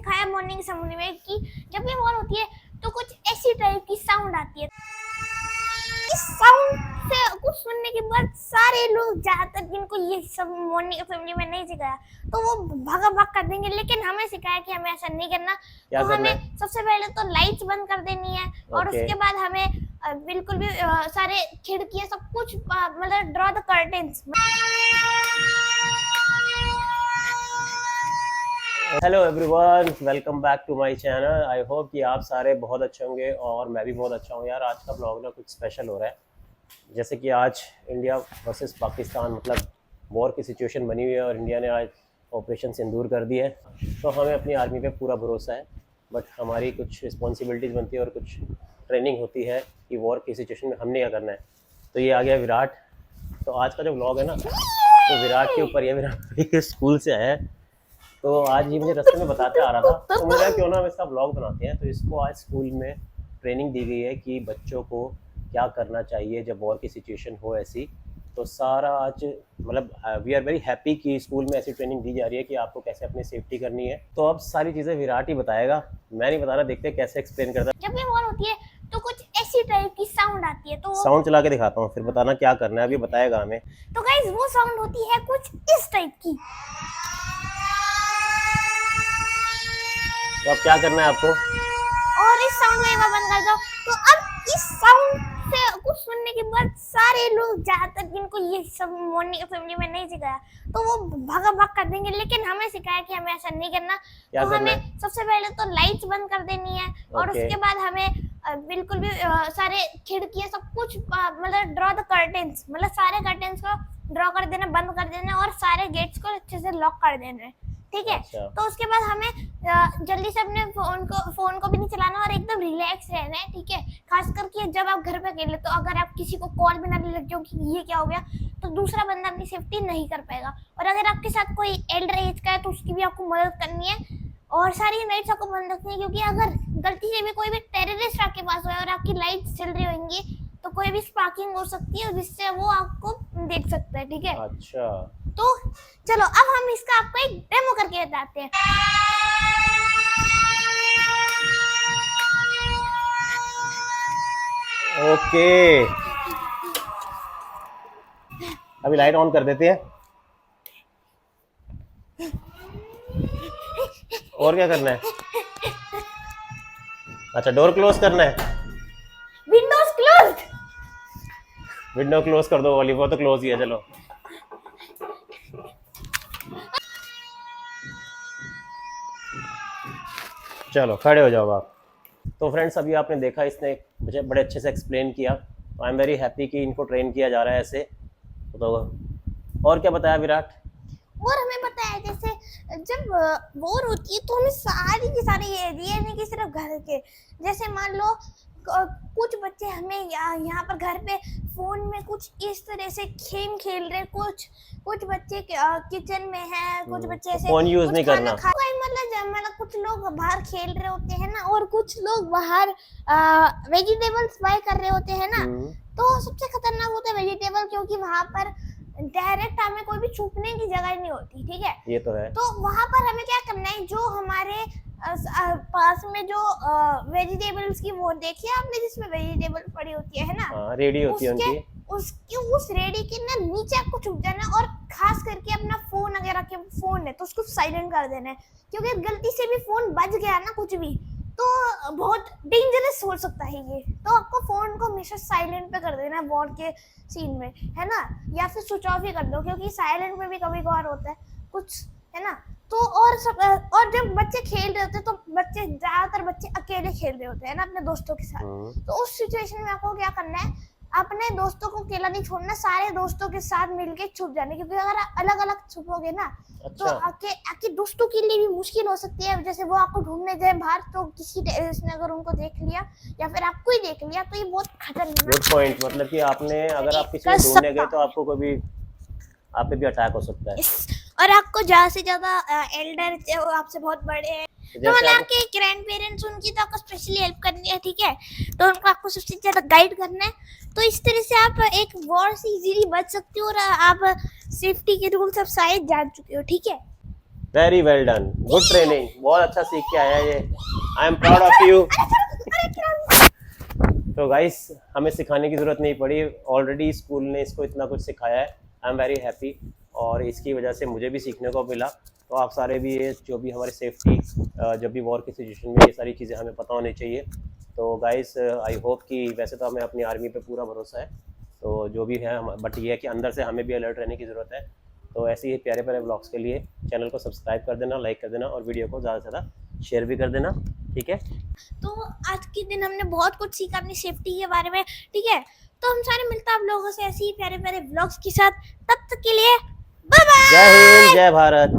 सिखाया morning assembly में कि जब भी वॉर होती है तो कुछ ऐसी टाइप की साउंड आती है। इस साउंड से कुछ सुनने के बाद सारे लोग ज्यादातर जिनको ये सब मॉर्निंग असेंबली में नहीं सिखाया तो वो भागा भाग कर देंगे, लेकिन हमें सिखाया कि हमें ऐसा नहीं करना। तो हमें सबसे पहले तो लाइट्स बंद कर देनी है और उसके बाद हमें बिल्कुल भी सारे खिड़कियां सब कुछ मतलब draw the curtains. Hello everyone, welcome back to my channel. I hope कि आप सारे बहुत अच्छे होंगे और मैं भी बहुत अच्छा हूँ। यार आज का ब्लॉग ना कुछ स्पेशल हो रहा है, जैसे कि आज इंडिया वर्सेस पाकिस्तान मतलब वॉर की सिचुएशन बनी हुई है और इंडिया ने आज ऑपरेशन सिंदूर कर दी है। तो हमें अपनी आर्मी पे पूरा भरोसा है, बट हमारी कुछ रिस्पॉन्सिबिलिटीज़ बनती है और कुछ ट्रेनिंग होती है कि वॉर की सिचुएशन में हमने क्या करना है। तो ये आ गया विराट। तो आज का जो ब्लॉग है ना तो विराट के ऊपर है। विराट स्कूल से आया है तो आज ये मुझे रास्ते में बताते आ रहा था, तो मुझे क्यों ना हम इसका ब्लॉग बनाते हैं। तो इसको आज स्कूल में ट्रेनिंग दी गई है कि बच्चों को क्या करना चाहिए जब वॉर की सिचुएशन हो ऐसी। तो सारा आज मतलब वी आर वेरी हैप्पी कि स्कूल में ऐसी ट्रेनिंग दी जा रही है कि आपको कैसे अपनी सेफ्टी करनी है। तो अब सारी चीज़ें विराट ही बताएगा, मैं नहीं बता रहा। देखते हैं कैसे एक्सप्लेन करता है। जब भी वॉर होती है तो कुछ ऐसी टाइप की साउंड आती है, तो साउंड चला के दिखाता हूँ, फिर बताना क्या करना है, अभी बताएगा हमें। तो गाइस वो साउंड होती है कुछ इस टाइप की। तो अब क्या करना है आपको, और इस साउंड को एक बार बंद कर दो। तो अब इस साउंड से कुछ सुनने के बाद सारे लोग ज्यादातर जिनको ये सब मॉर्निंग असेंबली में नहीं सिखाया तो वो भागा भाग कर देंगे, लेकिन हमें सिखाया कि हमें ऐसा नहीं करना। तो हमें सबसे पहले तो लाइट्स बंद कर देनी है और उसके बाद हमें बिल्कुल भी सारे खिड़कियां सब कुछ मतलब ड्रॉ द कर्टेन्स, मतलब सारे कर्टेन्स को ड्रॉ कर देना, बंद कर देना और सारे गेट्स को अच्छे से लॉक कर देना, ठीक है। तो उसके बाद हमें जल्दी से अपने फोन को भी नहीं चलाना और एकदम रिलैक्स रहना है, ठीक है। खास करके जब आप घर पे अकेले, तो अगर आप किसी को कॉल भी ना लग जाओ कि ये क्या हो गया, तो दूसरा बंदा अपनी सेफ्टी नहीं कर पाएगा। और अगर आपके साथ कोई एल्डर एज का है तो उसकी भी आपको मदद करनी है और सारी लाइट्स आपको बंद रखनी है, क्योंकि अगर गलती से भी कोई भी टेररिस्ट आपके पास हो और आपकी लाइट्स चल रही होंगी तो कोई भी स्पार्किंग हो सकती है जिससे वो आपको देख सकता है, ठीक है। अच्छा तो चलो अब हम इसका आपको एक डेमो करके बताते हैं। ओके, अभी लाइट ऑन कर देते हैं। और क्या करना है? अच्छा, डोर क्लोज करना है। Windows close. विंडो क्लोज कर दो वाली, वो तो क्लोज ही है। चलो चलो खड़े हो जाओ आप। तो फ्रेंड्स, अभी आपने देखा इसने मुझे बड़े अच्छे से एक्सप्लेन किया। आई एम वेरी हैप्पी कि इनको ट्रेन किया जा रहा है ऐसे। तो और क्या बताया विराट? और हमें पता है जैसे जब वॉर होती है तो हमें सारी की सारी एरिया नहीं कि सिर्फ घर के, जैसे मान लो कुछ बच्चे हमें यहाँ पर घर पे फोन में कुछ इस तरह से गेम खेल रहे, कुछ बच्चे किचन में है, कुछ बच्चे ऐसे फोन यूज नहीं करना। मतलब कुछ लोग बाहर खेल रहे होते हैं ना, और कुछ लोग बाहर वेजिटेबल्स बाय कर रहे होते हैं ना। तो सबसे खतरनाक होता है वेजिटेबल, क्योंकि वहां पर डायरेक्ट हमें कोई भी छुपने की जगह नहीं होती, ठीक है। ये तो है। तो वहां पर हमें क्या करना है, जो हमारे पास में जो वेजिटेबल्स की वो देखिए आपने जिसमें वेजिटेबल पड़ी होती है ना, रेडी होती है उनकी, उस रेडी के ना नीचे आपको छुप जाना है और खास करके अपना फोन अगर आपके फोन है तो उसको साइलेंट कर देना है, क्योंकि गलती से भी फोन बज गया ना कुछ भी तो बहुत डेंजरस हो सकता है ये। तो आपको फोन को हमेशा साइलेंट पे कर देना है वॉर के सीन में, है ना, या फिर स्विच ऑफ ही कर दो, क्योंकि साइलेंट में भी कभी कभार होता है कुछ, है ना। तो और जब बच्चे खेल रहे होते हैं तो ज्यादातर बच्चे अकेले खेल रहे होते हैं ना अपने दोस्तों के साथ। तो उस सिचुएशन में आपको क्या करना है, अपने दोस्तों को अकेला नहीं छोड़ना, सारे दोस्तों के साथ मिलके छुप जाने, क्योंकि अगर अलग अलग छुपोगे ना तो आपके दोस्तों के लिए भी मुश्किल हो सकती है। जैसे वो आपको ढूंढने जाए बाहर तो किसी टेररिस्ट ने अगर उनको देख लिया या फिर आपको ही देख लिया तो ये बहुत खतरनाक। गुड पॉइंट, मतलब कि आपने अगर आप किसी को ढूंढने गए तो आपको कोई भी आप पे भी अटैक हो सकता है। और आपको ज्यादा से ज्यादा एल्डर आपसे बहुत बड़े हैं तो मतलब आपके ग्रैंड पेरेंट्स, उनकी तो आपको स्पेशली हेल्प करनी है, ठीक है। तो उनको आपको सबसे ज्यादा गाइड करना है। तो इस तरह से आप एक वॉर से इजीली बच सकते हो और आप सेफ्टी के रूल्स सब शायद जान चुके हो, ठीक है। Very well done, good training, बहुत अच्छा सीख के आया ये। I am proud of you. तो गाइस हमें सिखाने की ज़रूरत नहीं पड़ी, ऑलरेडी स्कूल ने इसको इतना कुछ सिखाया है। आई एम वेरी हैप्पी और इसकी वजह से मुझे भी सीखने को मिला। तो आप सारे भी ये जो भी हमारी सेफ्टी, जब भी वॉर की सिचुएशन में, ये सारी चीज़ें हमें पता होनी चाहिए। तो गाइस आई होप कि वैसे तो हमें अपनी आर्मी पे पूरा भरोसा है, तो जो भी है बट ये है कि अंदर से हमें भी अलर्ट रहने की ज़रूरत है। तो ऐसे ही प्यारे प्यारे ब्लॉग्स के लिए चैनल को सब्सक्राइब कर देना, लाइक कर देना और वीडियो को ज़्यादा से ज़्यादा शेयर भी कर देना, ठीक है। तो आज के दिन हमने बहुत कुछ सीखा अपनी सेफ्टी के बारे में, ठीक है। तो हम सारे मिलते हैं आप लोगों से ऐसे ही प्यारे प्यारे ब्लॉग्स के साथ, तब तक के लिए बाय बाय। जय हिंद, जय भारत।